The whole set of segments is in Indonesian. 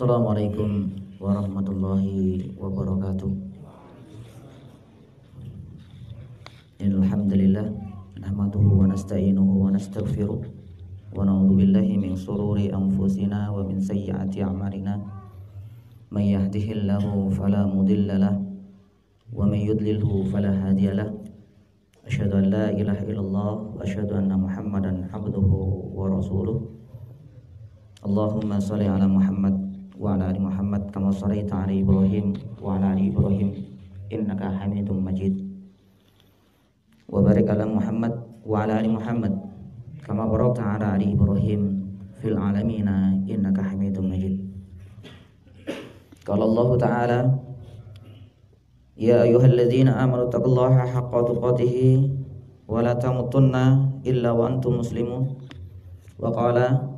Assalamualaikum warahmatullahi wabarakatuh. Alhamdulillah nahmaduhu wa nasta'inuhu wa nastaghfiruh wa na'udzu billahi min shururi anfusina wa min sayyiati a'malina. May yahdihillahu fala mudilla lahu wa may yudlilhu fala hadiya lahu. Asyhadu an la ilaha illallah wa asyhadu anna Muhammadan abduhu wa rasuluh. Allahumma shalli ala Muhammad wa ala ali Muhammad kama shallaita ala Ibrahim wa ala ali Ibrahim innaka Hamidum Majid. Wa barik ala Muhammad wa ala ali Muhammad kama barakta ala ali Ibrahim fil alamin innaka Hamidum Majid. Qala Allah Ta'ala, ya ayyuhalladzina amanu taqullaha haqqa tuqatih wa la tamutunna illa wa antum muslimun. Wa qala,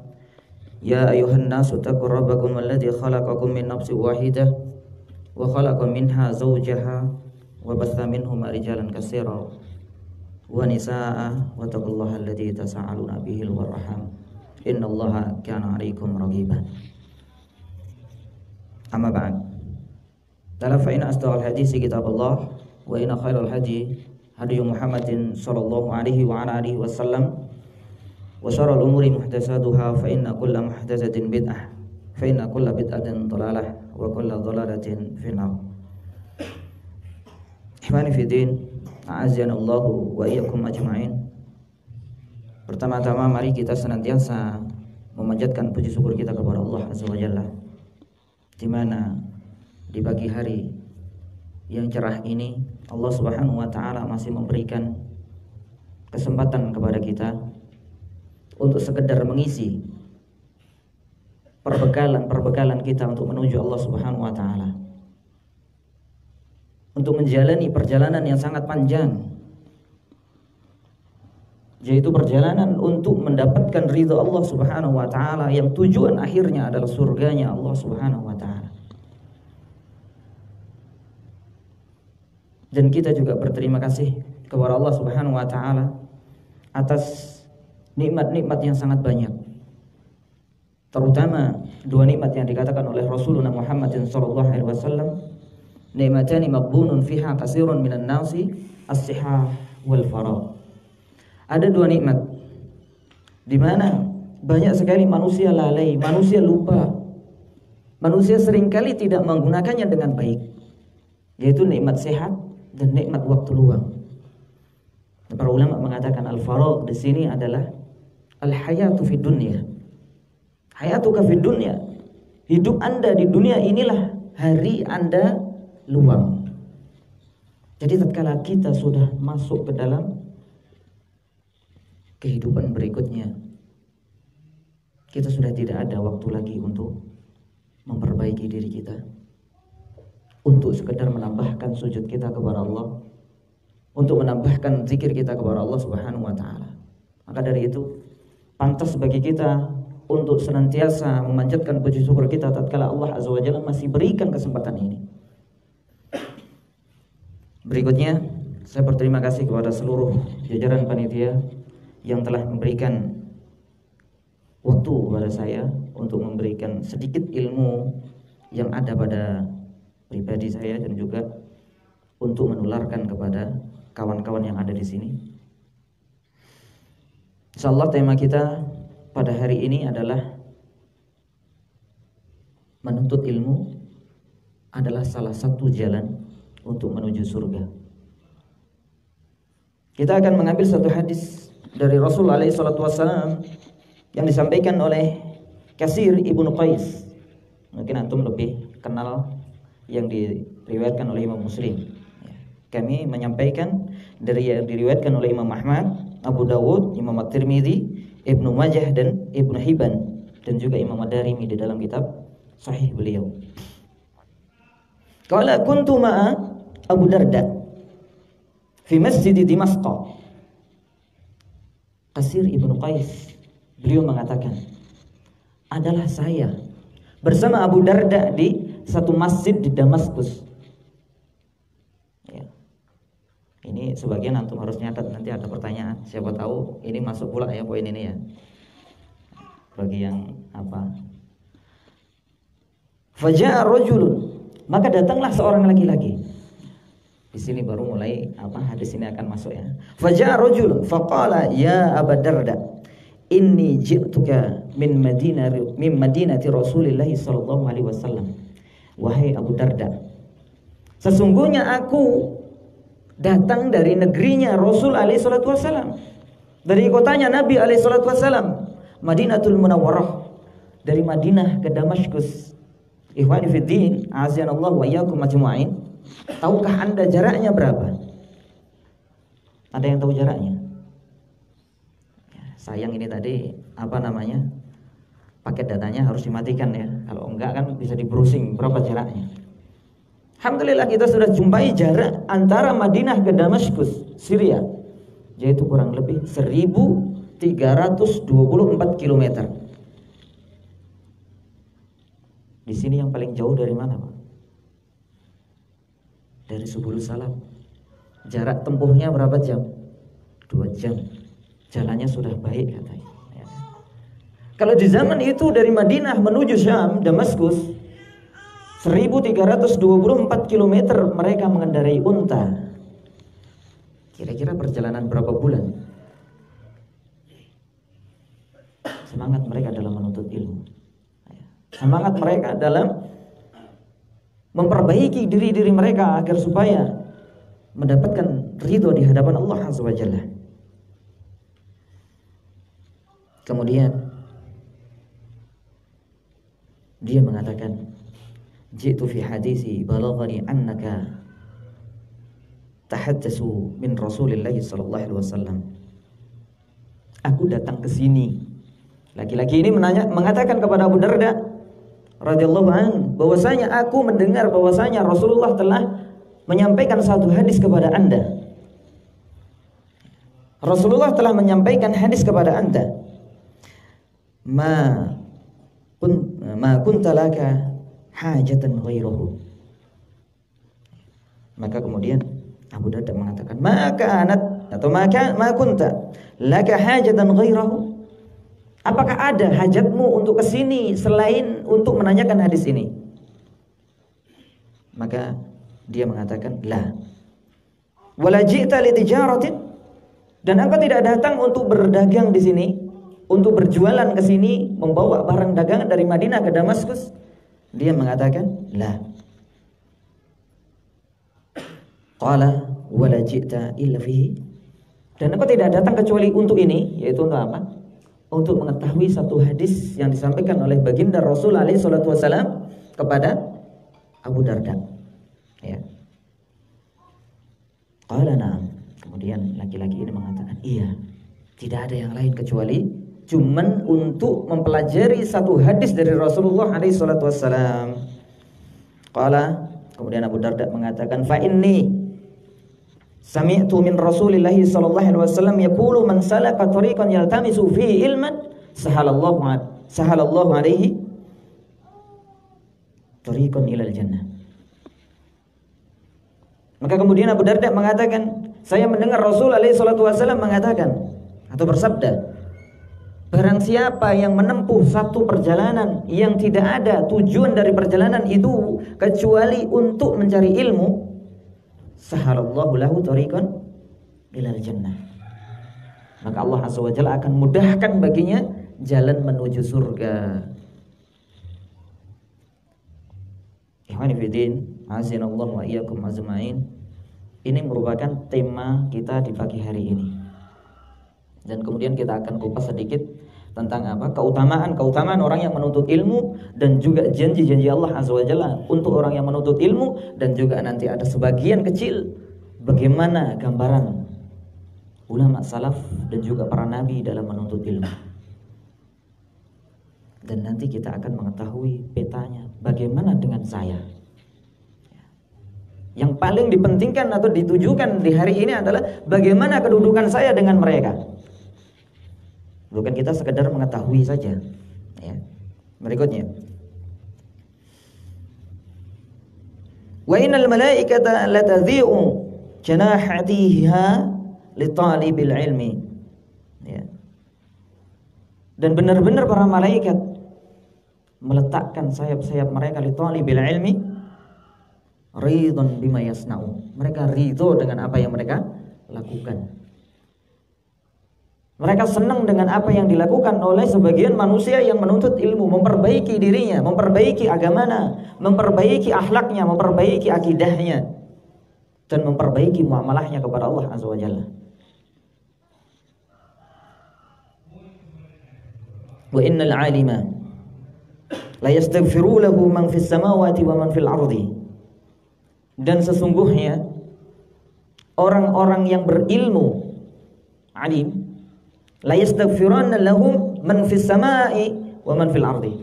ya ayuhan nasu taqu rabbakum alladhi khalaqakum min nafsin wahidah wa khalaqa minha zawjaha wa batha minhuma rijalan katsiran wa nisaa wa taqullaha alladhi tasaaluna bihi wal arham innallaha kana 'alaikum raqiba. Amma ba'd. Qala fa inna asdaqal hadisi kitabullah wa inna khairal hadi hadi Muhammadin sallallahu alaihi wa ala alihi wasallam wa syarrul umuri muhdatsatuha fa inna kulla muhdatsatin bid'ah fa inna kulla bid'atin dhalalah wa kulla dhalalatin finnar. Ikhwani fi din, a'azzanallahu wa iyyakum ajma'in. Pertama-tama mari kita senantiasa memanjatkan puji syukur kita kepada Allah Azza wa Jalla, di mana di pagi hari yang cerah ini Allah Subhanahu wa taala masih memberikan kesempatan kepada kita untuk sekedar mengisi perbekalan kita untuk menuju Allah Subhanahu wa taala, untuk menjalani perjalanan yang sangat panjang, yaitu perjalanan untuk mendapatkan ridha Allah Subhanahu wa taala yang tujuan akhirnya adalah surganya Allah Subhanahu wa taala. Dan kita juga berterima kasih kepada Allah Subhanahu wa taala atas nikmat-nikmat yang sangat banyak, terutama dua nikmat yang dikatakan oleh Rasulullah Muhammad sallallahu alaihi wasallam, nikmatani maqbunun fiha katsirun minan nasi as-sihah wal faragh. Ada dua nikmat di mana banyak sekali manusia lalai, manusia lupa, manusia seringkali tidak menggunakannya dengan baik, yaitu nikmat sehat dan nikmat waktu luang. Para ulama mengatakan al-faragh di sini adalah al-hayatu fid dunya. Hayatuka fid dunya. Hidup Anda di dunia inilah hari Anda luang. Jadi tatkala kita sudah masuk ke dalam kehidupan berikutnya, kita sudah tidak ada waktu lagi untuk memperbaiki diri kita, untuk sekedar menambahkan sujud kita kepada Allah, untuk menambahkan zikir kita kepada Allah Subhanahu wa taala. Maka dari itu pantas bagi kita untuk senantiasa memanjatkan puji syukur kita tatkala Allah Azza wa Jalla masih berikan kesempatan ini. Berikutnya, saya berterima kasih kepada seluruh jajaran panitia yang telah memberikan waktu kepada saya untuk memberikan sedikit ilmu yang ada pada pribadi saya dan juga untuk menularkan kepada kawan-kawan yang ada di sini. Insyaallah tema kita pada hari ini adalah menuntut ilmu adalah salah satu jalan untuk menuju surga. Kita akan mengambil satu hadis dari Rasul alaihi salatu wasallam yang disampaikan oleh Katsir Ibnu Qais. Mungkin antum lebih kenal yang diriwayatkan oleh Imam Muslim. Kami menyampaikan dari yang diriwayatkan oleh Imam Ahmad, Abu Dawud, Imam At-Tirmidzi, Ibnu Majah dan Ibnu Hibban, dan juga Imam Ad-Darimi di dalam kitab Sahih beliau. Qala kuntu ma'a Abu Darda fi masjid Dimashq. Katsir Ibnu Qais beliau mengatakan, adalah saya bersama Abu Darda di satu masjid di Damaskus. Ini sebagian antum harus nyatat, nanti ada pertanyaan. Siapa tahu ini masuk pula ya poin ini ya. Bagi yang apa Faja'a rajulun, maka datanglah seorang laki-laki. Di sini baru mulai hadis ini akan masuk ya. Faja'a rajulun faqala ya Aba Darda, inni ji'tuka min madinati Rasulillah sallallahu alaihi wasallam. Wahai Abu Darda, sesungguhnya aku datang dari negerinya Rasul alaihi salatu wasallam, dari kotanya Nabi alaihi salatu wasallam, Madinatul Munawwarah, dari Madinah ke Damaskus. Ikhwani fid din, azanallahu wa iyyakum ajma'in. Tahukah Anda jaraknya berapa? Ada yang tahu jaraknya? Sayang ini tadi paket datanya harus dimatikan ya. Kalau enggak kan bisa di browsing berapa jaraknya. Alhamdulillah kita sudah jumpai jarak antara Madinah ke Damaskus, Syria, yaitu kurang lebih 1324 km. Di sini yang paling jauh dari mana, Pak? Dari Subulus Salam. Jarak tempuhnya berapa jam? 2 jam. Jalannya sudah baik katanya. Ya. Kalau di zaman itu dari Madinah menuju Syam, Damaskus, 1324 km mereka mengendarai unta. Kira-kira perjalanan berapa bulan? Semangat mereka dalam menuntut ilmu. Semangat mereka dalam memperbaiki diri mereka agar supaya mendapatkan ridho di hadapan Allah Azza wa Jalla. Kemudian dia mengatakan, jitu fi hadisi balaghani annaka tahaddatsu min Rasulillah sallallahu alaihi wasallam. Aku datang ke sini. Laki-laki ini mengatakan kepada Abu Darda radhiyallahu anhu bahwasanya aku mendengar bahwasanya Rasulullah telah menyampaikan satu hadis kepada Anda. Rasulullah telah menyampaikan hadis kepada Anda. Ma kunta laka hajatan ghairahu. Maka kemudian Abu Darda mengatakan, maka kunta laka hajatan ghairahu. Apakah ada hajatmu untuk kesini selain untuk menanyakan hadis ini? Maka dia mengatakan, la. Wala ji'ta li tijaratin, dan engkau tidak datang untuk berdagang di sini, untuk berjualan ke sini, membawa barang dagangan dari Madinah ke Damaskus? Dia mengatakan, la. Qala wala ji'ta illa fihi, dan engkau tidak datang kecuali untuk ini, yaitu untuk apa? Untuk mengetahui satu hadis yang disampaikan oleh baginda Rasul alaihi salatu wasallam kepada Abu Darda. Ya. Qala na'am. Kemudian laki-laki ini mengatakan, iya, tidak ada yang lain kecuali cuman untuk mempelajari satu hadis dari Rasulullah alaihi salatu wasallam. Qala, kemudian Abu Darda mengatakan, fa inni sami'tu min Rasulillah sallallahu alaihi wasallam yaqulu man salaka tariqan yaltamisu fihi ilman sahalallahu alaihi tariqan ilal jannah. Maka kemudian Abu Darda mengatakan, saya mendengar Rasul alaihi salatu wasallam mengatakan atau bersabda, barang siapa yang menempuh satu perjalanan yang tidak ada tujuan dari perjalanan itu kecuali untuk mencari ilmu, sahalallahu lahu tariqan ilal jannah. Maka Allah Azza wa Jalla akan mudahkan baginya jalan menuju surga. Ikhwani fillah, azinallahu wa iyyakum ajmain. Ini merupakan tema kita di pagi hari ini. Dan kemudian kita akan kupas sedikit tentang apa? Keutamaan orang yang menuntut ilmu, dan juga janji-janji Allah Azza wa Jalla untuk orang yang menuntut ilmu, dan juga nanti ada sebagian kecil bagaimana gambaran ulama salaf dan juga para nabi dalam menuntut ilmu. Dan nanti kita akan mengetahui petanya bagaimana dengan saya. Yang paling dipentingkan atau ditujukan di hari ini adalah bagaimana kedudukan saya dengan mereka. Bukan kita sekedar mengetahui saja. Ya. Berikutnya, wa innal malaikata latadhi'u janahatiha li talibil ilmi. Ya. Dan benar-benar para malaikat meletakkan sayap-sayap mereka li talibil ilmi ridon bima yasna'u. Mereka ridho dengan apa yang mereka lakukan. Mereka senang dengan apa yang dilakukan oleh sebagian manusia yang menuntut ilmu, memperbaiki dirinya, memperbaiki agamanya, memperbaiki akhlaknya, memperbaiki akidahnya, dan memperbaiki muamalahnya kepada Allah Azza wa Jalla. Wa innal 'alima la yastaghfiru lahu man fis samawati wa man fil ardi. Dan sesungguhnya orang-orang yang berilmu, alim, la yastaghfiranna lahum man fis samai wa man fil ardi.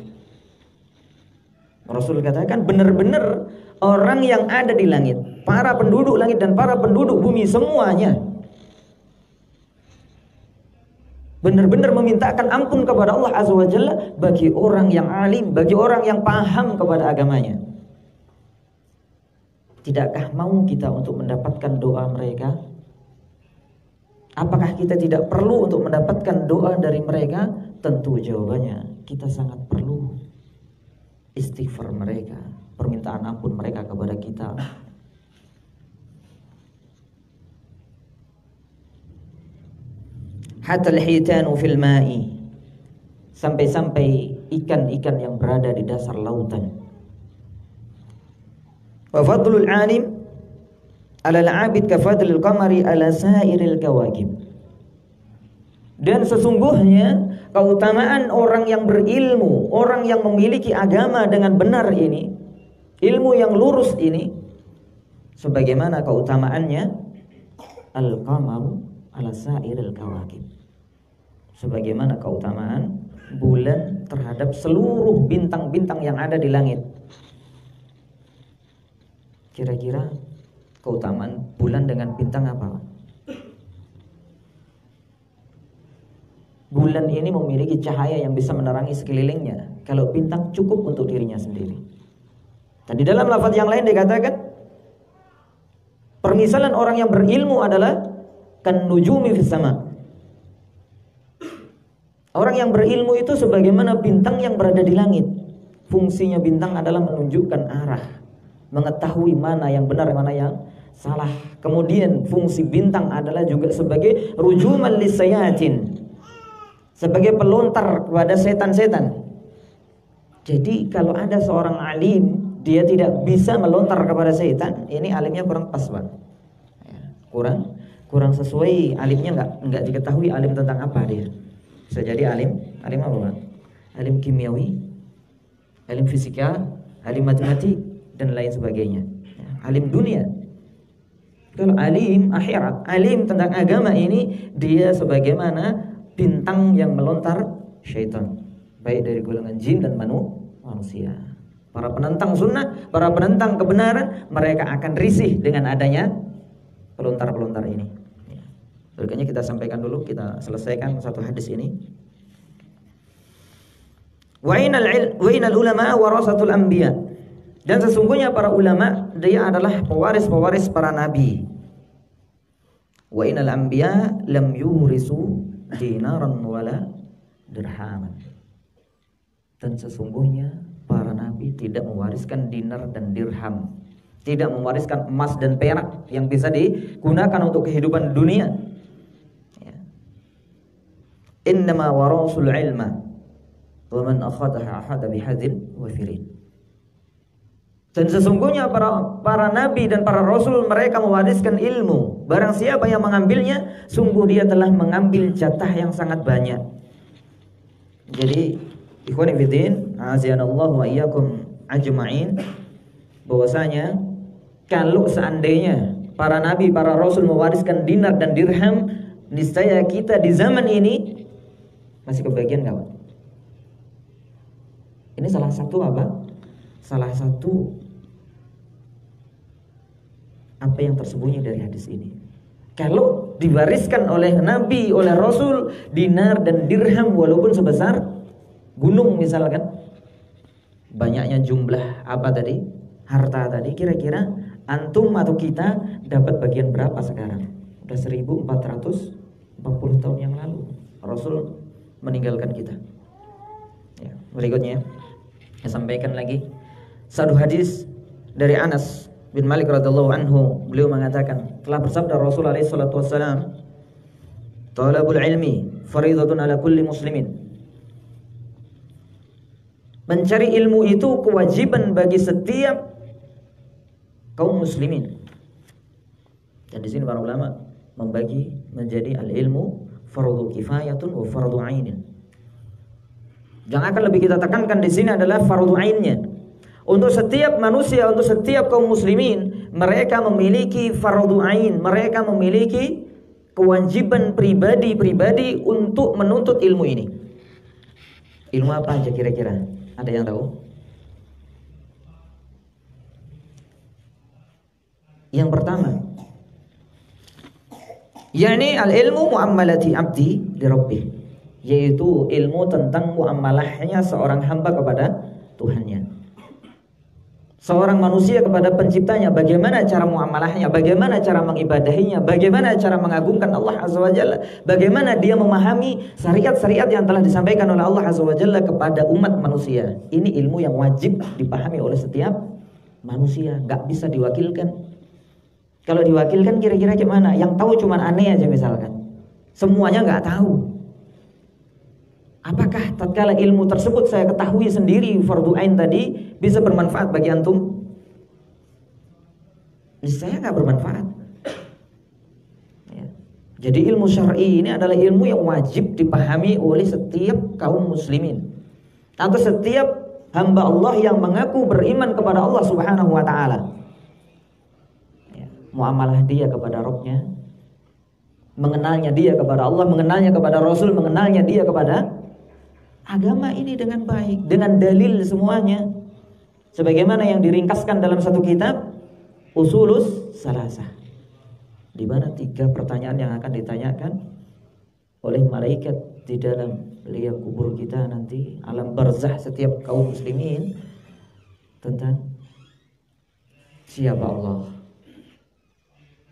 Rasul katakan benar-benar orang yang ada di langit, para penduduk langit dan para penduduk bumi semuanya benar-benar memintakan ampun kepada Allah Azza wa Jalla bagi orang yang alim, bagi orang yang paham kepada agamanya. Tidakkah mau kita untuk mendapatkan doa mereka? Apakah kita tidak perlu untuk mendapatkan doa dari mereka? Tentu jawabannya kita sangat perlu istighfar mereka, permintaan ampun mereka kepada kita. Hatta al-hitanu fil ma'i, sampai-sampai ikan-ikan yang berada di dasar lautan. Wa fadlul alim ala al-'abid ka fadlil qamari ala sa'iril kawakib. Dan sesungguhnya keutamaan orang yang berilmu, orang yang memiliki agama dengan benar ini, ilmu yang lurus ini, sebagaimana keutamaannya al-qamaru ala sa'iril kawakib, sebagaimana keutamaan bulan terhadap seluruh bintang-bintang yang ada di langit. Kira-kira keutamaan bulan dengan bintang apa? Bulan ini memiliki cahaya yang bisa menerangi sekelilingnya, kalau bintang cukup untuk dirinya sendiri. Dan di dalam lafaz yang lain dikatakan, permisalan orang yang berilmu adalah kan nujumi fis sama. Orang yang berilmu itu sebagaimana bintang yang berada di langit. Fungsinya bintang adalah menunjukkan arah, mengetahui mana yang benar, mana yang salah. Kemudian fungsi bintang adalah juga sebagai rujuman lisayatin, sebagai pelontar kepada setan-setan. Jadi kalau ada seorang alim, dia tidak bisa melontar kepada setan, ini alimnya kurang pas, Pak. Kurang sesuai, alimnya enggak diketahui alim tentang apa dia. Bisa jadi alim apa, Pak? Alim kimiawi, alim fisika, alim matematik dan lain sebagainya. Alim dunia. Kalau alim akhirat, alim tentang agama ini, dia sebagaimana bintang yang melontar syaitan, baik dari golongan jin dan manusia. Para penentang sunnah, para penentang kebenaran, mereka akan risih dengan adanya pelontar-pelontar ini. Berikutnya kita sampaikan dulu, kita selesaikan satu hadis ini. Wa inal ulama warasatul anbiya. Dan sesungguhnya para ulama, dia adalah pewaris-pewaris para nabi. Wa inal anbiya lam yurisu dinaran wala dirhaman. Dan sesungguhnya para nabi tidak mewariskan dinar dan dirham, tidak mewariskan emas dan perak yang bisa digunakan untuk kehidupan dunia. Innama warasul ilma wa man akhadaha ahada bihadzin wa firin. Dan sesungguhnya para nabi dan para rasul, mereka mewariskan ilmu. Barang siapa yang mengambilnya, sungguh dia telah mengambil jatah yang sangat banyak. Jadi ikhwani fiddin, azianallahu wa iyyakum ajma'in, bahwasanya kalau seandainya para nabi, para rasul mewariskan dinar dan dirham, niscaya kita di zaman ini masih kebagian enggak, Pak? Ini salah satu apa? Salah satu apa yang tersembunyi dari hadis ini. Kalau diwariskan oleh nabi, oleh rasul, dinar dan dirham walaupun sebesar gunung misalkan, banyaknya jumlah apa tadi? Harta tadi, kira-kira antum atau kita dapat bagian berapa sekarang? Udah 1440 tahun yang lalu Rasul meninggalkan kita. Ya, berikutnya Saya sampaikan lagi satu hadis dari Anas bin Malik radhiyallahu anhu. Beliau mengatakan, telah bersabda Rasulullah sallallahu alaihi wasallam, "Talabul ilmi fardhatun ala kulli muslimin." Mencari ilmu itu kewajiban bagi setiap kaum muslimin. Dan di sini para ulama membagi menjadi al-ilmu fardhu kifayatun wa fardhu ainin. Yang akan lebih kita tekankan di sini adalah fardhu ainnya. Untuk setiap manusia, untuk setiap kaum muslimin, mereka memiliki fardhu ain, mereka memiliki kewajiban pribadi-pribadi untuk menuntut ilmu ini. Ilmu apa aja kira-kira? Ada yang tahu? Yang pertama, yakni al-ilmu muammalati abdi li rabbih, yaitu ilmu tentang muamalahnya seorang hamba kepada Tuhannya. Seorang manusia kepada penciptanya, bagaimana cara muamalahnya, bagaimana cara mengibadahinya, bagaimana cara mengagungkan Allah Azza wa Jalla, bagaimana dia memahami syariat-syariat yang telah disampaikan oleh Allah Azza wa Jalla kepada umat manusia. Ini ilmu yang wajib dipahami oleh setiap manusia, gak bisa diwakilkan. Kalau diwakilkan kira-kira gimana? Yang tahu cuma aneh aja misalkan, semuanya gak tahu. Apakah tatkala ilmu tersebut saya ketahui sendiri fardhu ain tadi bisa bermanfaat bagi antum? Niscaya nggak bermanfaat. Ya. Jadi ilmu syar'i ini adalah ilmu yang wajib dipahami oleh setiap kaum muslimin atau setiap hamba Allah yang mengaku beriman kepada Allah Subhanahu wa taala. Ya. Muamalah dia kepada Rabb-nya, mengenalnya dia kepada Allah, mengenalnya kepada Rasul, mengenalnya dia kepada agama ini dengan baik, dengan dalil semuanya, sebagaimana yang diringkaskan dalam satu kitab Usulus Salasah, di mana 3 pertanyaan yang akan ditanyakan oleh malaikat di dalam liang kubur kita nanti, alam barzah setiap kaum muslimin, tentang siapa Allah,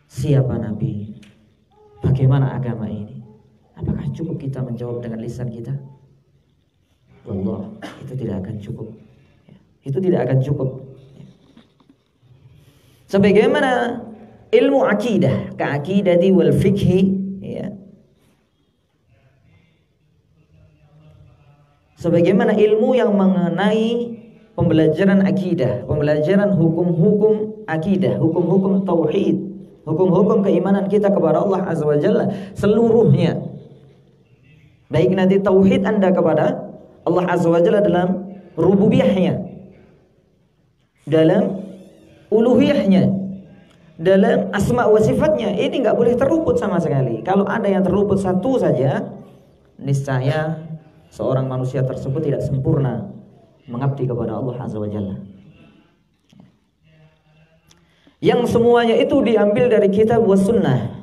siapa Nabi, bagaimana agama ini. Apakah cukup kita menjawab dengan lisan kita? Allah, itu tidak akan cukup. Itu tidak akan cukup. Sebagaimana ilmu akidah, ka'akidati wal fikhi, ya. Sebagaimana ilmu yang mengenai pembelajaran akidah, pembelajaran hukum-hukum akidah, hukum-hukum tauhid, hukum-hukum keimanan kita kepada Allah Azza wa Jalla seluruhnya. Baik nanti tauhid Anda kepada Allah Azza wa Jalla dalam rububiyahnya, dalam uluhiyahnya, dalam asma wa sifatnya, ini nggak boleh terluput sama sekali. Kalau ada yang terluput satu saja, niscaya seorang manusia tersebut tidak sempurna mengabdi kepada Allah Azza wa Jalla. Yang semuanya itu diambil dari kitab was sunnah.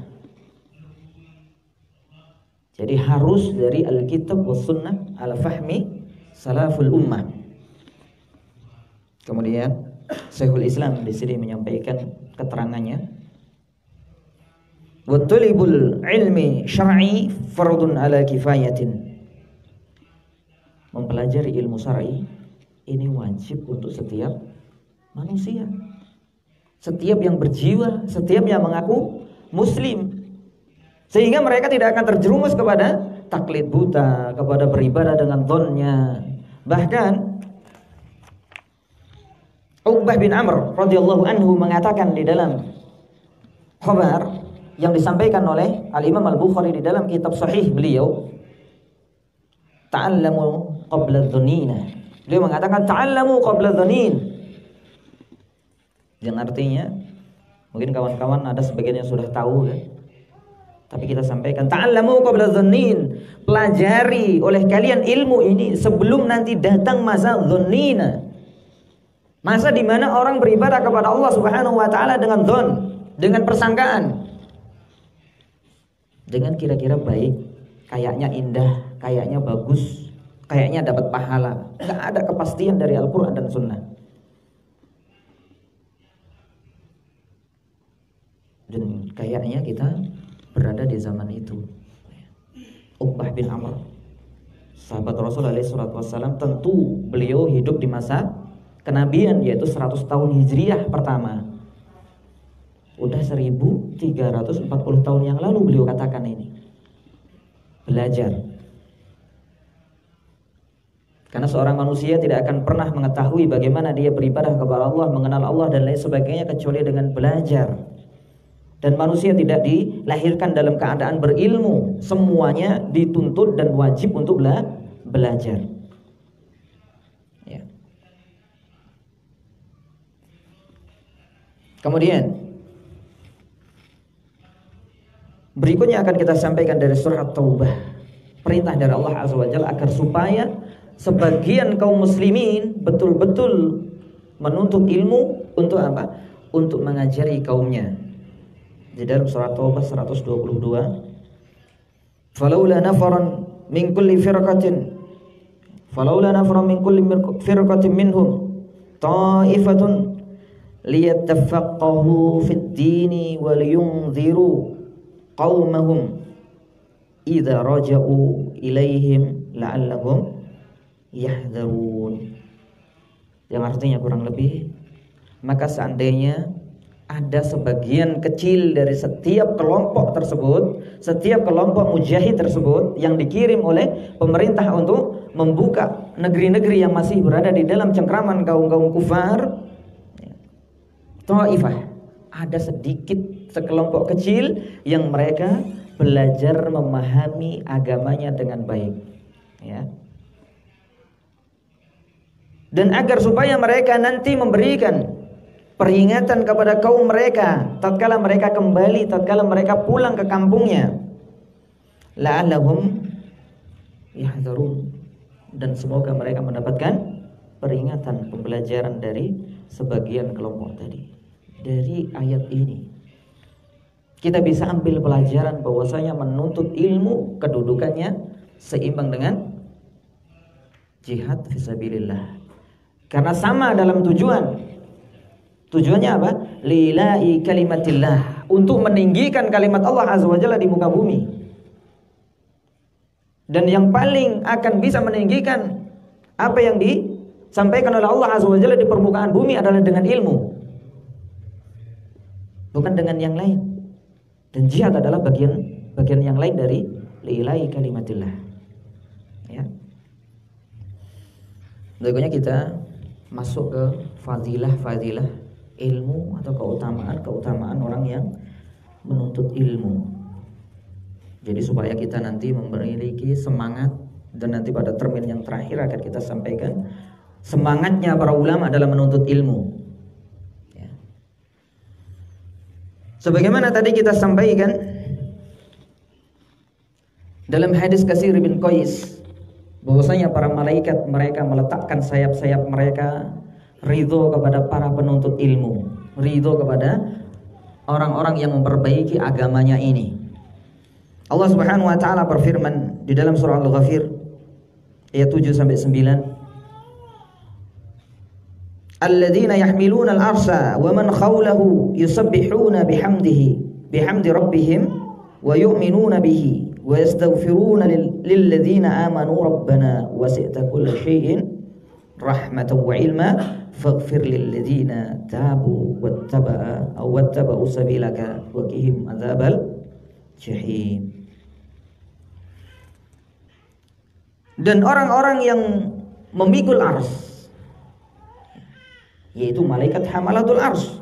Jadi harus dari Alkitab was sunnah ala fahmi salaful ummah. Kemudian Syekhul Islam di sini menyampaikan keterangannya, wa talibul ilmi syar'i fardun ala kifayatin. Mempelajari ilmu syar'i ini wajib untuk setiap manusia, setiap yang berjiwa, setiap yang mengaku muslim. Sehingga mereka tidak akan terjerumus kepada taklid buta, kepada beribadah dengan dhonnya. Bahkan Uqbah bin Amr radhiyallahu anhu mengatakan di dalam khabar yang disampaikan oleh Al-Imam Al-Bukhari di dalam kitab sahih beliau, ta'allamu qabla dhunina. Beliau mengatakan ta'allamu qabla dhunin. Yang artinya, mungkin kawan-kawan ada sebagian yang sudah tahu ya, tapi kita sampaikan ta'allamu qabla dhannin, pelajari oleh kalian ilmu ini sebelum nanti datang masa dhannina, masa di mana orang beribadah kepada Allah Subhanahu wa taala dengan dhon, dengan persangkaan, dengan kira-kira baik, kayaknya indah, kayaknya bagus, kayaknya dapat pahala. Enggak ada kepastian dari Al-Qur'an dan Sunnah. Dan kayaknya kita berada di zaman itu. Uqbah bin Amr Sahabat Rasul SAW tentu beliau hidup di masa kenabian, yaitu 100 tahun Hijriah pertama. Udah 1340 tahun yang lalu beliau katakan ini. Belajar. Karena seorang manusia tidak akan pernah mengetahui bagaimana dia beribadah kepada Allah, mengenal Allah dan lain sebagainya kecuali dengan belajar. Dan manusia tidak dilahirkan dalam keadaan berilmu. Semuanya dituntut dan wajib untuk belajar. Ya. Kemudian berikutnya akan kita sampaikan dari surah At-Taubah. Perintah dari Allah Azza wa Jalla agar supaya sebagian kaum muslimin betul-betul menuntut ilmu untuk apa? Untuk mengajari kaumnya. Di dalam surah Taubah 122, falaula nafaran min kulli firqatin minhum ta'ifatun liyattafaqahu fid dini wal yunziru qaumahum idza raja'u ilaihim la'allahum yahdharun. Yang artinya kurang lebih, maka seandainya ada sebagian kecil dari setiap kelompok tersebut, setiap kelompok mujahid tersebut yang dikirim oleh pemerintah untuk membuka negeri-negeri yang masih berada di dalam cengkraman kaum-kaum kufar, Taifah, ada sedikit sekelompok kecil yang mereka belajar memahami agamanya dengan baik, ya. Dan agar supaya mereka nanti memberikan peringatan kepada kaum mereka tatkala mereka kembali, tatkala mereka pulang ke kampungnya, la'allahum yahdharun, dan semoga mereka mendapatkan peringatan, pembelajaran dari sebagian kelompok tadi. Dari ayat ini kita bisa ambil pelajaran bahwasanya menuntut ilmu kedudukannya seimbang dengan jihad fisabilillah, karena sama dalam tujuan. Tujuannya apa? Lillahi kalimatillah, untuk meninggikan kalimat Allah Azza wa Jalla di muka bumi. Dan yang paling akan bisa meninggikan apa yang disampaikan oleh Allah Azza wa Jalla di permukaan bumi adalah dengan ilmu, bukan dengan yang lain. Dan jihad adalah bagian yang lain dari lillahi kalimatillah, ya. Berikutnya kita masuk ke fadilah ilmu atau keutamaan orang yang menuntut ilmu. Jadi supaya kita nanti memiliki semangat, dan nanti pada termin yang terakhir akan kita sampaikan semangatnya para ulama dalam menuntut ilmu, ya. Sebagaimana tadi kita sampaikan dalam hadis Kasir bin Qais, bahwasanya para malaikat mereka meletakkan sayap-sayap mereka ridho kepada para penuntut ilmu, ridho kepada orang-orang yang memperbaiki agamanya ini. Allah Subhanahu wa taala berfirman di dalam surah Al-Ghafir ayat 7 sampai 9, alladzina yahmiluna al-arsha wa man khawlahu yusabbihuna bihamdi rabbihim wa yu'minuna bihi wa yastaghfiruna lilladzina amanu rabbana wasi'ta kulla syai'in rahmatan wa ilma faghfir lilladzina tabu wattaba'u sabilaka wa qihim adzabal jahim. Dan orang-orang yang memikul ars, yaitu malaikat hamalatul ars,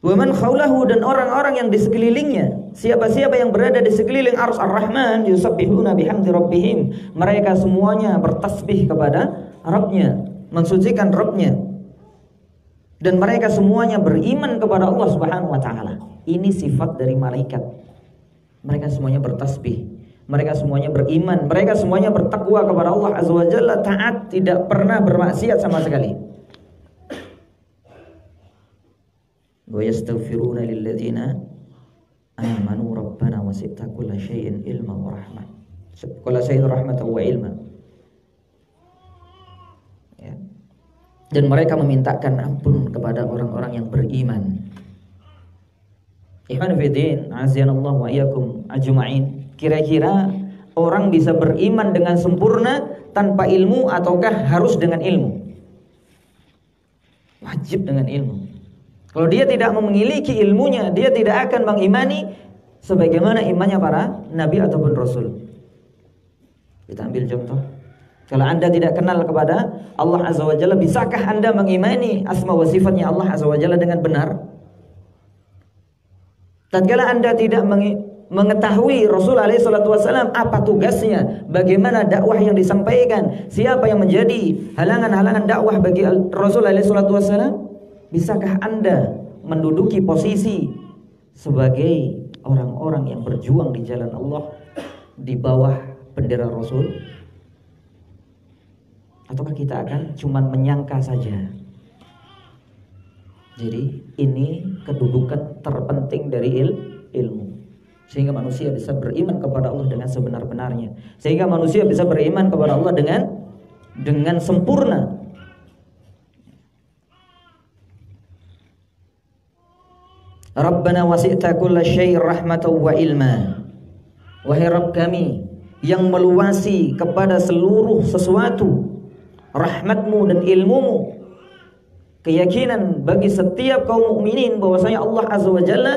wa man khawlahu, dan orang-orang yang di sekelilingnya, siapa-siapa yang berada di sekeliling ars ar-Rahman, yusabbihuna bihamdi rabbihim, mereka semuanya bertasbih kepada Rabbnya, mensucikan Rabbnya, dan mereka semuanya beriman kepada Allah Subhanahu wa taala. Ini sifat dari malaikat. Mereka semuanya bertasbih, mereka semuanya beriman, mereka semuanya bertakwa kepada Allah Azza wa Jalla, taat, tidak pernah bermaksiat sama sekali. Wa yastaghfiruna lilladzina amanu rabbana wasi'ta kulla syai'in ilma wa rahmah. Kulla syai'in rahmatan wa ilma. Ya. Dan mereka memintakan ampun kepada orang-orang yang beriman. Ikhwan fillah, azanallahu wa iyyakum ajma'in. Kira-kira orang bisa beriman dengan sempurna tanpa ilmu ataukah harus dengan ilmu? Wajib dengan ilmu. Kalau dia tidak memiliki ilmunya, dia tidak akan mengimani sebagaimana imannya para nabi ataupun rasul. Kita ambil contoh. Kalau Anda tidak kenal kepada Allah Azza wa Jalla, bisakah Anda mengimani asma wa sifatnya Allah Azza wa Jalla dengan benar? Tatkala Anda tidak mengetahui Rasul alaihi salatu wasallam apa tugasnya, bagaimana dakwah yang disampaikan, siapa yang menjadi halangan-halangan dakwah bagi Rasul alaihi salatu wasallam, bisakah Anda menduduki posisi sebagai orang-orang yang berjuang di jalan Allah di bawah bendera Rasul? Ataukah kita akan cuman menyangka saja? Jadi ini kedudukan terpenting dari ilmu. Sehingga manusia bisa beriman kepada Allah dengan sebenar-benarnya. Sehingga manusia bisa beriman kepada Allah dengan sempurna. Rabbana wasi'ta kulla syai'in rahmatan wa ilma. Wahai Rabb kami yang meluasi kepada seluruh sesuatu rahmatmu dan ilmumu. Keyakinan bagi setiap kaum mukminin bahwasanya Allah Azza wa Jalla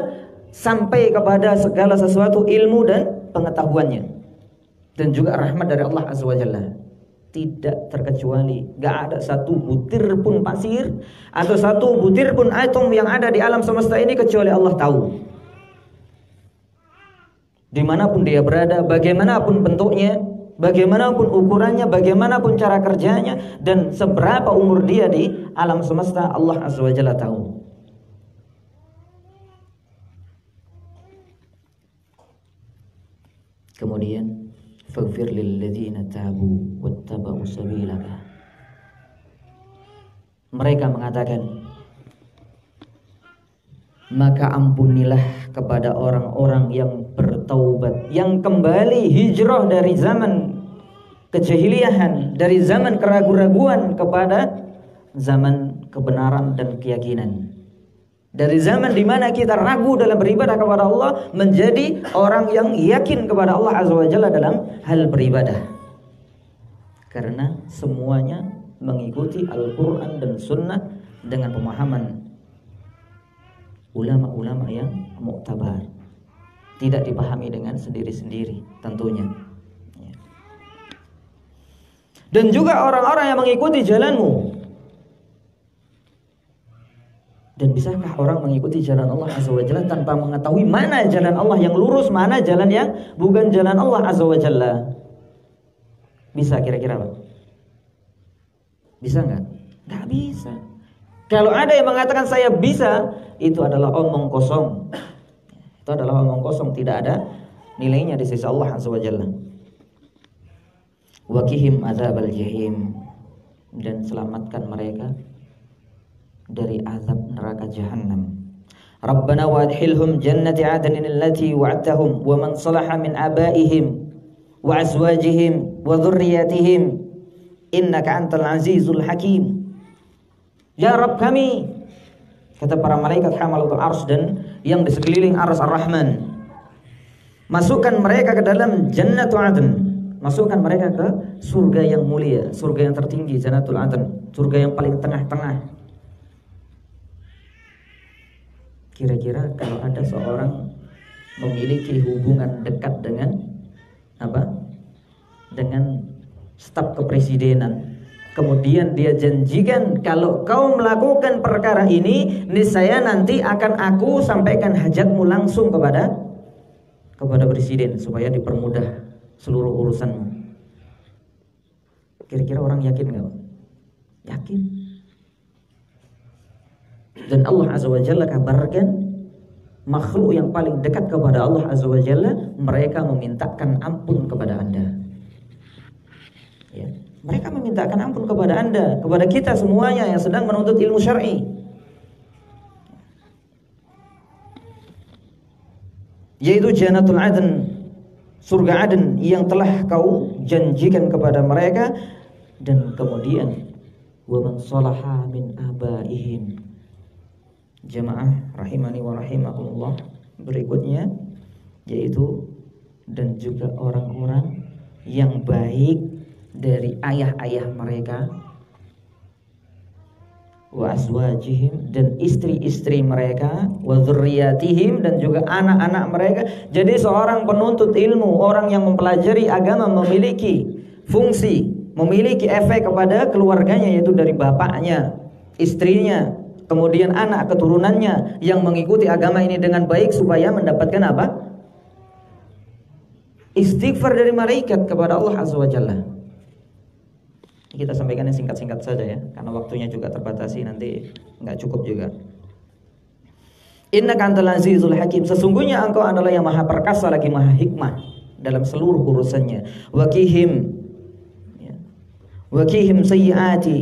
sampai kepada segala sesuatu ilmu dan pengetahuannya. Dan juga rahmat dari Allah Azza wa Jalla. Tidak terkecuali, gak ada satu butir pun pasir atau satu butir pun atom yang ada di alam semesta ini kecuali Allah tahu. Dimanapun dia berada, bagaimanapun bentuknya, bagaimanapun ukurannya, bagaimanapun cara kerjanya, dan seberapa umur dia di alam semesta, Allah Azza wa Jalla tahu. Kemudian faghfir lil ladzina tabu wattaba'u sabilaka. Mereka mengatakan, maka ampunilah kepada orang-orang yang bertaubat, yang kembali hijrah dari zaman kejahiliahan, dari zaman keraguan-raguan kepada zaman kebenaran dan keyakinan. Dari zaman di mana kita ragu dalam beribadah kepada Allah menjadi orang yang yakin kepada Allah Azza wa Jalla dalam hal beribadah. Karena semuanya mengikuti Al-Quran dan Sunnah dengan pemahaman ulama-ulama yang muktabar. Tidak dipahami dengan sendiri-sendiri tentunya. Dan juga orang-orang yang mengikuti jalanmu. Dan bisakah orang mengikuti jalan Allah Azza wa Jalla tanpa mengetahui mana jalan Allah yang lurus, mana jalan yang bukan jalan Allah Azza wa Jalla? Bisa kira-kira Pak? Bisa nggak? Nggak bisa. Kalau ada yang mengatakan saya bisa, itu adalah omong kosong. Itu adalah omong kosong, tidak ada nilainya di sisi Allah Azza wa Jalla. Waqihim azabal jahim, dan selamatkan mereka dari azab neraka jahannam. Rabbana wadkhilhum jannati adnin allati wa'adtahum wa man salaha min abaihim wa azwajihim wa dhurriyyatihim innaka antal azizul hakim. Ya Rabb kami, kata para malaikat hamalatul arsy dan yang di sekeliling arsy Ar-Rahman, masukkan mereka ke dalam jannatu adn, masukkan mereka ke surga yang mulia, surga yang tertinggi, jannatul adn, surga yang paling tengah-tengah. Kira-kira kalau ada seorang memiliki hubungan dekat dengan apa? Dengan staf kepresidenan, kemudian dia janjikan kalau kau melakukan perkara ini, niscaya nanti akan aku sampaikan hajatmu langsung kepada presiden supaya dipermudah seluruh urusanmu. Kira-kira orang yakin nggak? Yakin. Dan Allah Azza wa Jalla kabarkan makhluk yang paling dekat kepada Allah Azza wa Jalla, mereka memintakan ampun kepada Anda. Ya, mereka memintakan ampun kepada Anda, kepada kita semuanya yang sedang menuntut ilmu syar'i. Yaitu Jannatul Adn, surga Adn yang telah kau janjikan kepada mereka. Dan kemudian wa man salaha min abaihim. Jamaah rahimani wa rahimakumullah, berikutnya yaitu dan juga orang-orang yang baik dari ayah-ayah mereka, wa azwajihim, dan istri-istri mereka, wa dzurriyyatihim, dan juga anak-anak mereka. Jadi seorang penuntut ilmu, orang yang mempelajari agama memiliki fungsi, memiliki efek kepada keluarganya, yaitu dari bapaknya, istrinya, kemudian anak keturunannya yang mengikuti agama ini dengan baik supaya mendapatkan apa? Istighfar dari malaikat kepada Allah Azza wa Jalla. Kita sampaikan yang singkat-singkat saja ya, karena waktunya juga terbatasi, nanti nggak cukup juga. Innaka antal azizul hakim, sesungguhnya engkau adalah yang maha perkasa lagi maha hikmah dalam seluruh urusannya. Wakihim sayyiati,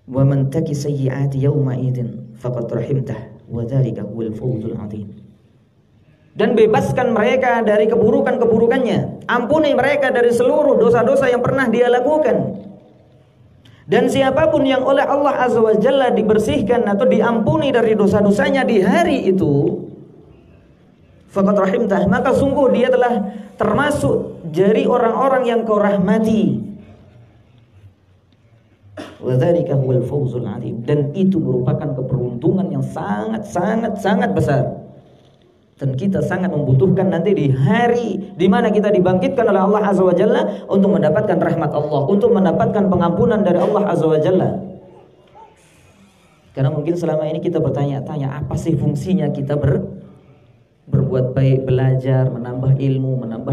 wa man taqi sayyiati yawma idin faqad rahimtah wa dzalika huwal fawzul 'adzim. Dan bebaskan mereka dari keburukan-keburukannya, ampuni mereka dari seluruh dosa-dosa yang pernah dia lakukan. Dan siapapun yang oleh Allah Azza wa Jalla dibersihkan atau diampuni dari dosa-dosanya di hari itu, faqad rahimtah, maka sungguh dia telah termasuk dari orang-orang yang kau rahmati. Wadzalika huwal fawzul 'adzim, dan itu merupakan keberuntungan yang sangat besar. Dan kita sangat membutuhkan nanti di hari di mana kita dibangkitkan oleh Allah Azza wa Jalla untuk mendapatkan rahmat Allah, untuk mendapatkan pengampunan dari Allah Azza wa Jalla. Karena mungkin selama ini kita bertanya-tanya, apa sih fungsinya kita berbuat baik, belajar, menambah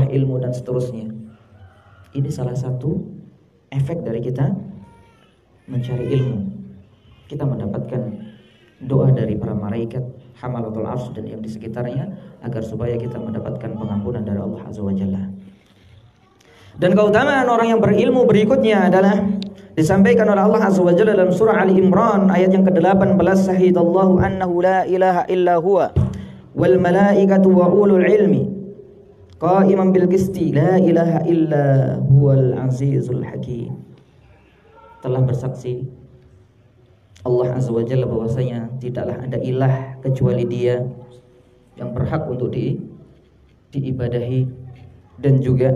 ilmu dan seterusnya. Ini salah satu efek dari kita mencari ilmu. Kita mendapatkan doa dari para malaikat, hamalatul arsy dan yang di sekitarnya, agar supaya kita mendapatkan pengampunan dari Allah Azza wa Jalla. Dan keutamaan orang yang berilmu berikutnya adalah disampaikan oleh Allah Azza wa Jalla dalam surah Ali Imran ayat yang ke-18, syahidallahu annahu la ilaha illa huwa wal malaikatu wa ulul ilmi qa'iman bil qisti la ilaha illa huwal azizul hakim. Telah bersaksi Allah Azza wa Jalla bahwasanya tidaklah ada ilah kecuali Dia yang berhak untuk diibadahi, dan juga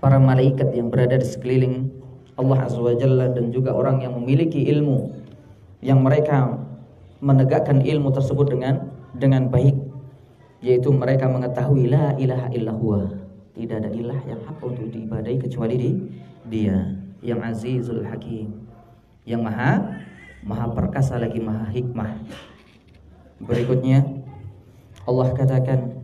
para malaikat yang berada di sekeliling Allah Azza wa Jalla, dan juga orang yang memiliki ilmu yang mereka menegakkan ilmu tersebut dengan baik, yaitu mereka mengetahui la ilaha illallah, tidak ada ilah yang hak untuk diibadahi kecuali Dia yang azizul hakim, yang maha perkasa lagi maha hikmah. Berikutnya Allah katakan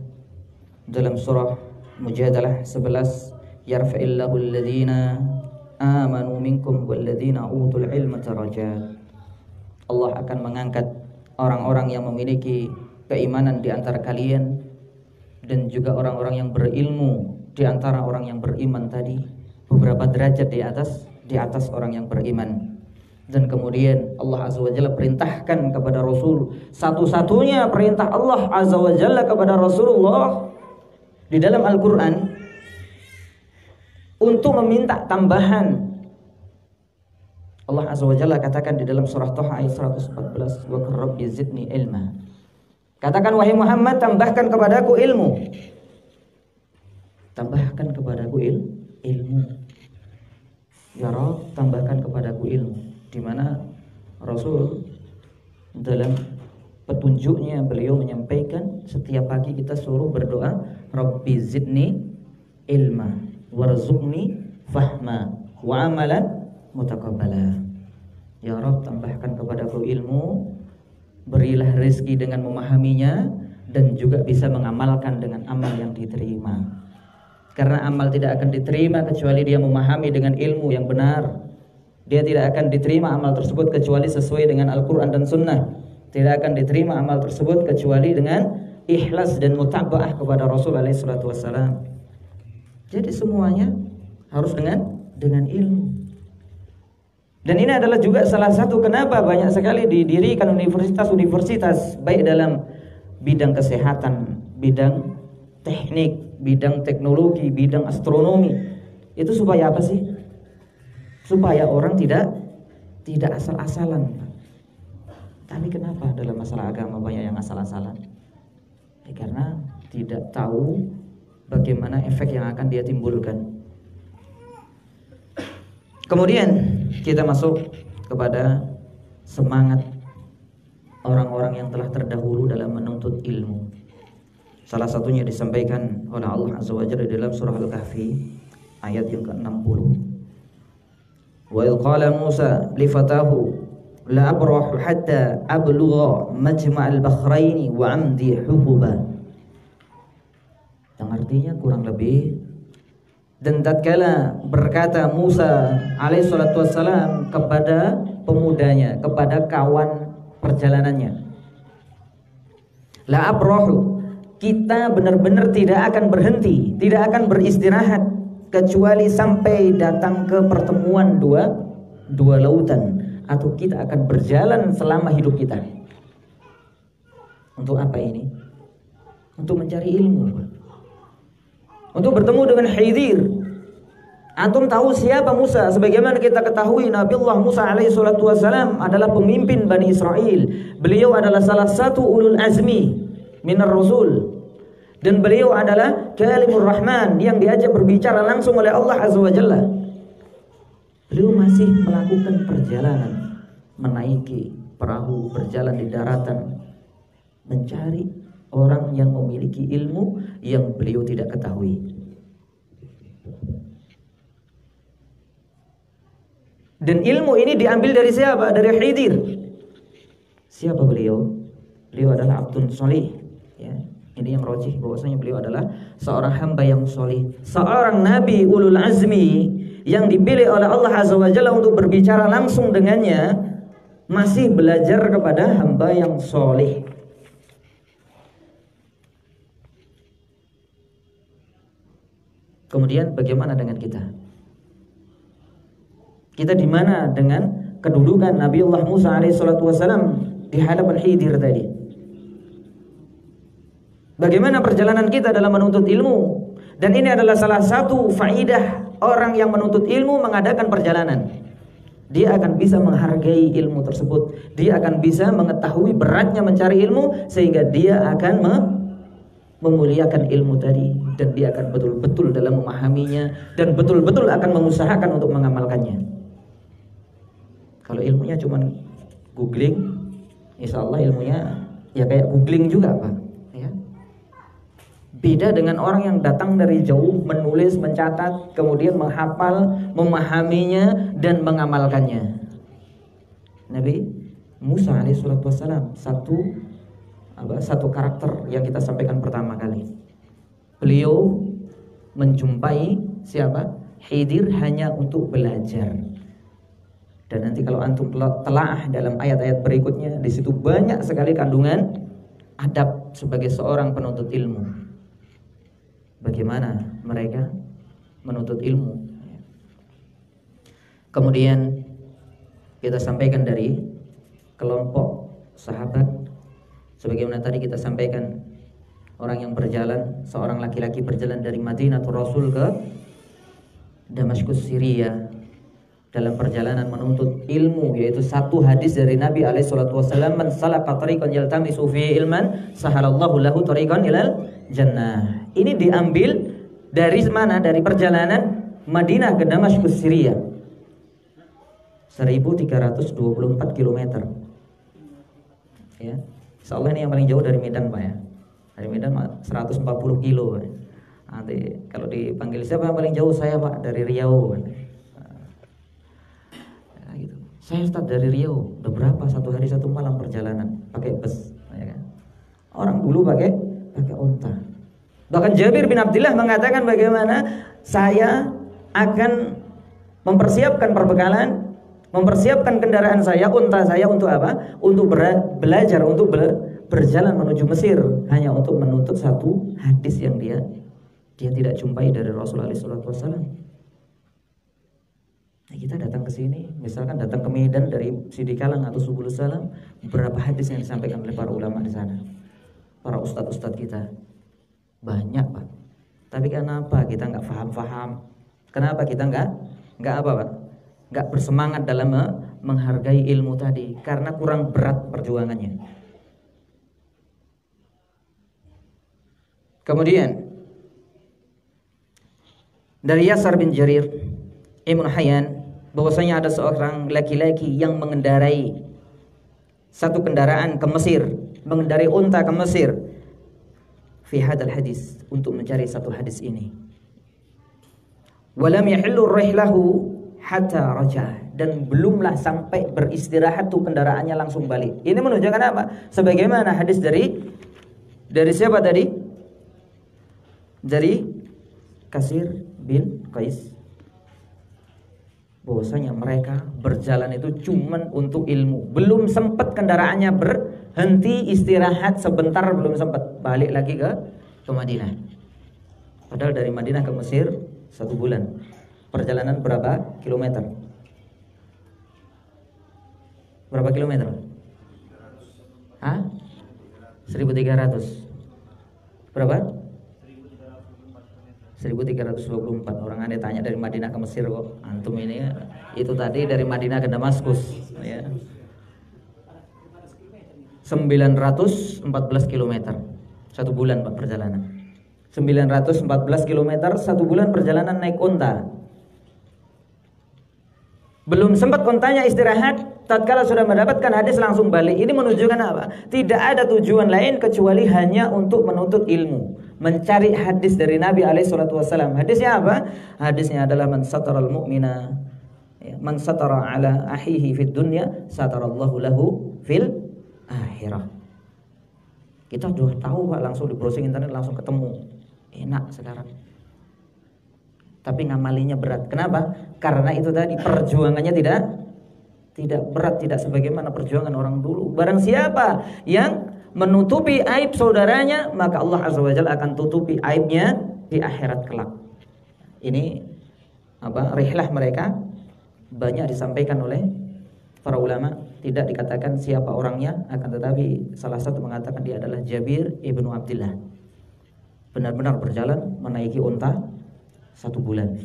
dalam surah Mujadalah 11, yarfa'illahu alladhina amanu minkum walladhina utul ilma darajat. Allah akan mengangkat orang-orang yang memiliki keimanan di antara kalian, dan juga orang-orang yang berilmu di antara orang yang beriman tadi, beberapa derajat di atas orang yang beriman. Dan kemudian Allah Azza wa Jalla perintahkan kepada Rasul, satu-satunya perintah Allah Azza wa Jalla kepada Rasulullah di dalam Al-Quran, untuk meminta tambahan. Allah Azza wa Jalla katakan di dalam surah Taha ayat 114, wa qur rabbi zidni ilma. Katakan, wahai Muhammad, tambahkan kepadaku ilmu. Tambahkan kepadaku ilmu. Ya Rabb, tambahkan kepadaku ilmu. Di mana Rasul dalam petunjuknya beliau menyampaikan setiap pagi kita suruh berdoa, Rabbi zidni ilma warzuqni fahma wa amalan mutaqabbala. Ya Rabb, tambahkan kepadaku ilmu, berilah rezeki dengan memahaminya, dan juga bisa mengamalkan dengan amal yang diterima. Karena amal tidak akan diterima kecuali dia memahami dengan ilmu yang benar. Dia tidak akan diterima amal tersebut kecuali sesuai dengan Al-Quran dan Sunnah. Tidak akan diterima amal tersebut kecuali dengan ikhlas dan mutaba'ah kepada Rasul SAW. Jadi semuanya harus dengan ilmu. Dan ini adalah juga salah satu kenapa banyak sekali didirikan universitas-universitas, baik dalam bidang kesehatan, bidang teknik, bidang teknologi, bidang astronomi. Itu supaya apa sih? Supaya orang tidak asal-asalan. Tapi kenapa dalam masalah agama banyak yang asal-asalan? Karena tidak tahu bagaimana efek yang akan dia timbulkan. Kemudian kita masuk kepada semangat orang-orang yang telah terdahulu dalam menuntut ilmu. Salah satunya disampaikan oleh Allah Azza wa Jalla dalam surah Al-Kahfi ayat yang ke-60. Wa idh qala Musa li fatahu la abrahu hatta ablugha majma'al bakhraini wa amdi hububa. Yang artinya kurang lebih, dan tatkala berkata Musa alaihi salatu wassalam kepada pemudanya, kepada kawan perjalanannya, la abrahu, kita benar-benar tidak akan berhenti, tidak akan beristirahat kecuali sampai datang ke pertemuan dua lautan, atau kita akan berjalan selama hidup kita. Untuk apa ini? Untuk mencari ilmu, untuk bertemu dengan Khidir. Antum tahu siapa Musa? Sebagaimana kita ketahui, Nabiullah Musa alaihi salatu wasalam adalah pemimpin Bani Israel. Beliau adalah salah satu ulul azmi minar rasul, dan beliau adalah kalimur rahman yang diajak berbicara langsung oleh Allah Azza wa Jalla. Beliau masih melakukan perjalanan, menaiki perahu, berjalan di daratan, mencari orang yang memiliki ilmu yang beliau tidak ketahui. Dan ilmu ini diambil dari siapa? Dari Khidir. Siapa beliau? Beliau adalah abdun solih, ya. Ini yang rajih bahwasanya beliau adalah seorang hamba yang solih, seorang nabi ulul azmi yang dipilih oleh Allah Azza wa Jalla untuk berbicara langsung dengannya, masih belajar kepada hamba yang solih. Kemudian bagaimana dengan kita? Kita di mana dengan kedudukan Nabiullah Musa alaihi salatu wasalam di hadapan Khidir tadi? Bagaimana perjalanan kita dalam menuntut ilmu? Dan ini adalah salah satu faidah orang yang menuntut ilmu mengadakan perjalanan. Dia akan bisa menghargai ilmu tersebut. Dia akan bisa mengetahui beratnya mencari ilmu, sehingga dia akan memuliakan ilmu tadi, dan dia akan betul-betul dalam memahaminya dan betul-betul akan mengusahakan untuk mengamalkannya. Kalau ilmunya cuma googling, insya Allah ilmunya ya kayak googling juga, Pak, ya. Beda dengan orang yang datang dari jauh, menulis, mencatat, kemudian menghafal, memahaminya dan mengamalkannya. Nabi Musa alaihissalam satu karakter yang kita sampaikan pertama kali. Beliau menjumpai siapa? Khidir hanya untuk belajar. Dan nanti kalau antum telaah dalam ayat-ayat berikutnya, di situ banyak sekali kandungan adab sebagai seorang penuntut ilmu. Bagaimana mereka menuntut ilmu. Kemudian kita sampaikan dari kelompok sahabat, sebagaimana tadi kita sampaikan, orang yang berjalan, seorang laki-laki berjalan dari Madinatul Rasul ke Damaskus, Syria, dalam perjalanan menuntut ilmu, yaitu satu hadis dari Nabi alaihissalam, man salaka tariqan yaltamisu fihi ilman sahalallahu lahu tariqan ilal jannah. Ini diambil dari mana? Dari perjalanan Madinah ke Damaskus, Syria, 1324 km, ya. Insyaallah ini yang paling jauh dari Medan, Pak, ya. Dari Medan 140 kilo, Pak. Nanti kalau dipanggil siapa yang paling jauh, saya, Pak, dari Riau, Pak. Nah, gitu. Saya start dari Riau, udah berapa, satu hari satu malam perjalanan pakai bus, ya kan? Orang dulu pakai onta. Bahkan Jabir bin Abdullah mengatakan bagaimana saya akan mempersiapkan perbekalan, mempersiapkan kendaraan saya, unta saya untuk apa? Untuk belajar, untuk berjalan menuju Mesir, hanya untuk menuntut satu hadis yang dia tidak jumpai dari Rasulullah SAW. Nah, kita datang ke sini, misalkan datang ke Medan dari Sidikalang atau Subulus Salam, beberapa hadis yang disampaikan oleh para ulama di sana, para ustadz-ustadz kita banyak, Pak. Tapi kenapa kita nggak paham? Kenapa kita nggak apa, Pak? Nggak bersemangat dalam menghargai ilmu tadi, karena kurang berat perjuangannya. Kemudian dari Yasar bin Jarir Ibn Hayyan bahwasanya ada seorang laki-laki yang mengendarai satu kendaraan ke Mesir, mengendarai unta ke Mesir, fi hadal hadis, untuk mencari satu hadis ini. Walam yahillu rihlahu hatta raja, dan belumlah sampai beristirahat tuh kendaraannya langsung balik. Ini menunjukkan apa? Sebagaimana hadis dari siapa tadi? Dari Kasir bin Qais, bahwasanya mereka berjalan itu cuman untuk ilmu. Belum sempat kendaraannya berhenti istirahat sebentar, belum sempat balik lagi ke Madinah. Padahal dari Madinah ke Mesir 1 bulan. Perjalanan berapa kilometer? Berapa kilometer? Hah? 1.300. Berapa? 1.324. Orang aneh tanya dari Madinah ke Mesir kok. Antum ini itu tadi dari Madinah ke Damaskus ya. 914 km 1 bulan Pak perjalanan. 914 km 1 bulan perjalanan naik unta. Belum sempat untanya istirahat, tatkala sudah mendapatkan hadis langsung balik. Ini menunjukkan apa? Tidak ada tujuan lain kecuali hanya untuk menuntut ilmu, mencari hadis dari Nabi SAW. Hadisnya apa? Hadisnya adalah man sataral mu'mina, man satara ala ahihi fid dunya satarallahu lahu fil akhirah. Kita sudah tahu Pak, langsung di browsing internet langsung ketemu. Enak sekarang. Tapi ngamalinya berat. Kenapa? Karena itu tadi perjuangannya tidak berat, tidak sebagaimana perjuangan orang dulu. Barang siapa yang menutupi aib saudaranya, maka Allah Azza wa Jalla akan tutupi aibnya di akhirat kelak. Ini rihlah mereka banyak disampaikan oleh para ulama, tidak dikatakan siapa orangnya, akan tetapi salah satu mengatakan dia adalah Jabir ibnu Abdillah. Benar-benar berjalan menaiki unta 1 bulan.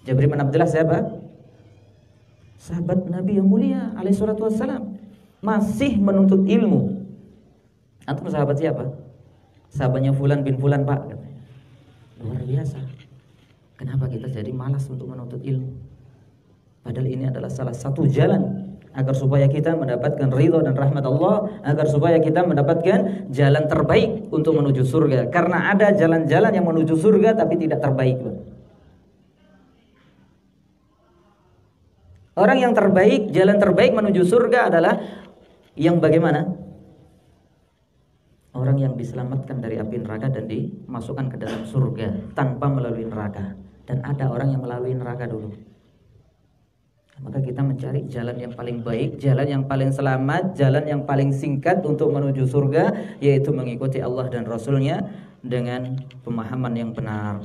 Jabir bin Abdullah siapa? Sahabat Nabi yang mulia alaihi salatu wassalam, masih menuntut ilmu. Antum sahabat siapa? Sahabatnya Fulan bin Fulan Pak. Luar biasa. Kenapa kita jadi malas untuk menuntut ilmu? Padahal ini adalah salah satu jalan agar supaya kita mendapatkan ridha dan rahmat Allah, agar supaya kita mendapatkan jalan terbaik untuk menuju surga. Karena ada jalan-jalan yang menuju surga tapi tidak terbaik. Orang yang terbaik, jalan terbaik menuju surga adalah yang bagaimana? Orang yang diselamatkan dari api neraka dan dimasukkan ke dalam surga tanpa melalui neraka. Dan ada orang yang melalui neraka dulu. Maka kita mencari jalan yang paling baik, jalan yang paling selamat, jalan yang paling singkat untuk menuju surga, yaitu mengikuti Allah dan Rasulnya dengan pemahaman yang benar.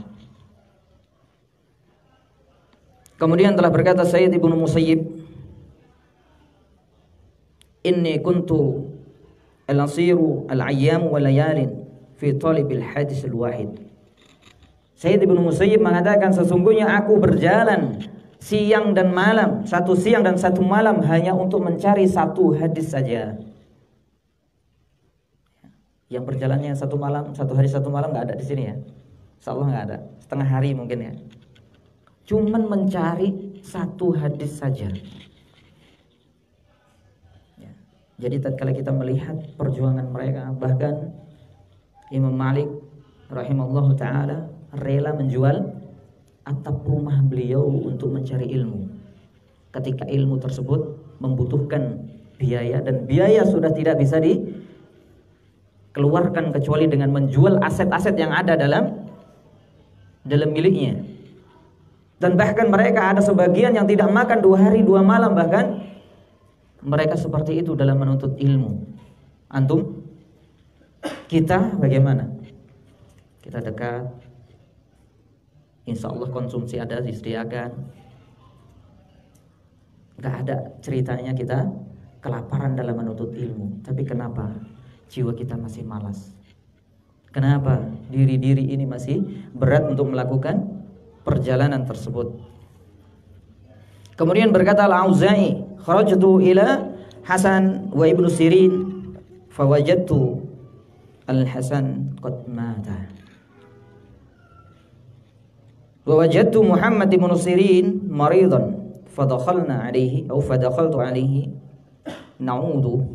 Kemudian telah berkata Sayyid Ibnu Musayyib, inni kuntu al-asiru al-ayyamu wa layalin fi talibil hadis al-wahid. Sayyid Ibnu Musayyib mengatakan, sesungguhnya aku berjalan siang dan malam, 1 siang dan 1 malam hanya untuk mencari 1 hadis saja. Yang perjalanannya 1 malam, 1 hari 1 malam nggak ada di sini ya. Insyaallah nggak ada, setengah hari mungkin ya. Cuman mencari 1 hadis saja. Ya. Jadi tatkala kita melihat perjuangan mereka, bahkan Imam Malik rahimallahu taala rela menjual atap rumah beliau untuk mencari ilmu. Ketika ilmu tersebut membutuhkan biaya, dan biaya sudah tidak bisa dikeluarkan kecuali dengan menjual aset-aset yang ada dalam miliknya. Dan bahkan mereka ada sebagian yang tidak makan 2 hari 2 malam, bahkan mereka seperti itu dalam menuntut ilmu. Antum, kita bagaimana? Kita dekat, insya Allah konsumsi ada, disediakan. Gak ada ceritanya kita kelaparan dalam menuntut ilmu. Tapi kenapa jiwa kita masih malas? Kenapa diri-diri ini masih berat untuk melakukan perjalanan tersebut? Kemudian berkata Al-Auza'i, kharajtu ila Hasan wa Ibnu Sirin fawajadtu Al-Hasan qad mata. Wa wajadtu Muhammad ibn Sirin maridan fadakhalna alaihi atau fadakhaltu alaihi na'udu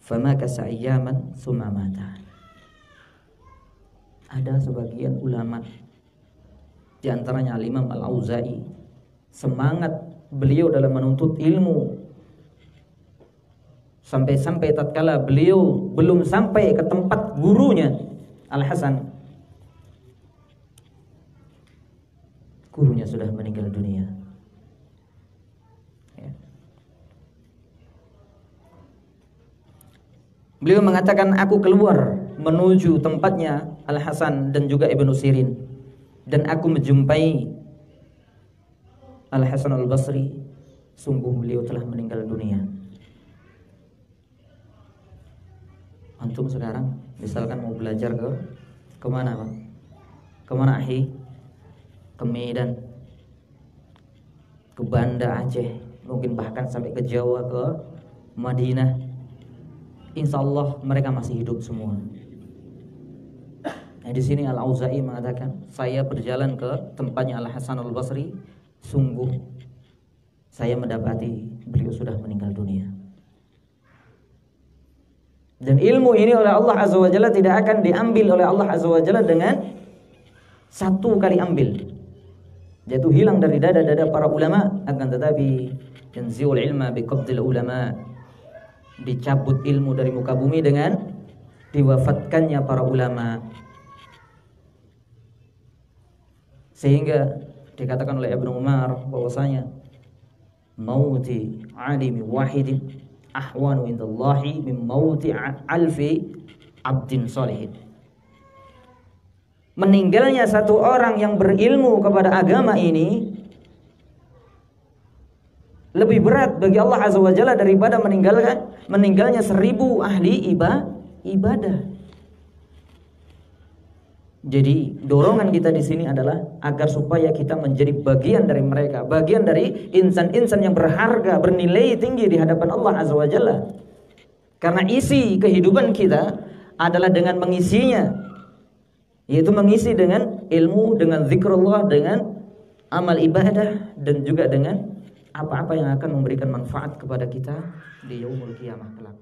famakasa ayyaman thumma mata. Ada sebagian ulama di antaranya Al-Imam Al-Auza'i, semangat beliau dalam menuntut ilmu sampai-sampai tatkala beliau belum sampai ke tempat gurunya Al-Hasan, gurunya sudah meninggal dunia. Ya. Beliau mengatakan, aku keluar menuju tempatnya Al-Hasan dan juga Ibnu Sirin, dan aku menjumpai Al-Hasan Al-Basri, sungguh beliau telah meninggal dunia. Antum sekarang misalkan mau belajar ke mana, Pak? Kemana, Ahi? Ke Medan, ke Banda Aceh, mungkin bahkan sampai ke Jawa, ke Madinah. Insya Allah mereka masih hidup semua. Nah, di sini Al-Auza'i mengatakan, saya berjalan ke tempatnya Al-Hasan Al-Basri, sungguh saya mendapati beliau sudah meninggal dunia. Dan ilmu ini oleh Allah Azza wa Jalla tidak akan diambil oleh Allah Azza wa Jalla dengan satu kali ambil, yaitu hilang dari dada-dada para ulama. Akan tetapi yanziul ilma biqabdil ulama, dicabut ilmu dari muka bumi dengan diwafatkannya para ulama. Sehingga dikatakan oleh Ibnu Umar bahwasanya mauti alimi wahidin ahwanu indallahi min mauti alfi abdin salihin. Meninggalnya satu orang yang berilmu kepada agama ini lebih berat bagi Allah Azza wa Jalla daripada meninggalnya 1000 ahli ibadah. Jadi dorongan kita di sini adalah agar supaya kita menjadi bagian dari mereka, bagian dari insan-insan yang berharga, bernilai tinggi di hadapan Allah Azza wa Jalla. Karena isi kehidupan kita adalah dengan mengisinya, yaitu mengisi dengan ilmu, dengan zikrullah, dengan amal ibadah, dan juga dengan apa-apa yang akan memberikan manfaat kepada kita di yaumul qiyamah kelak.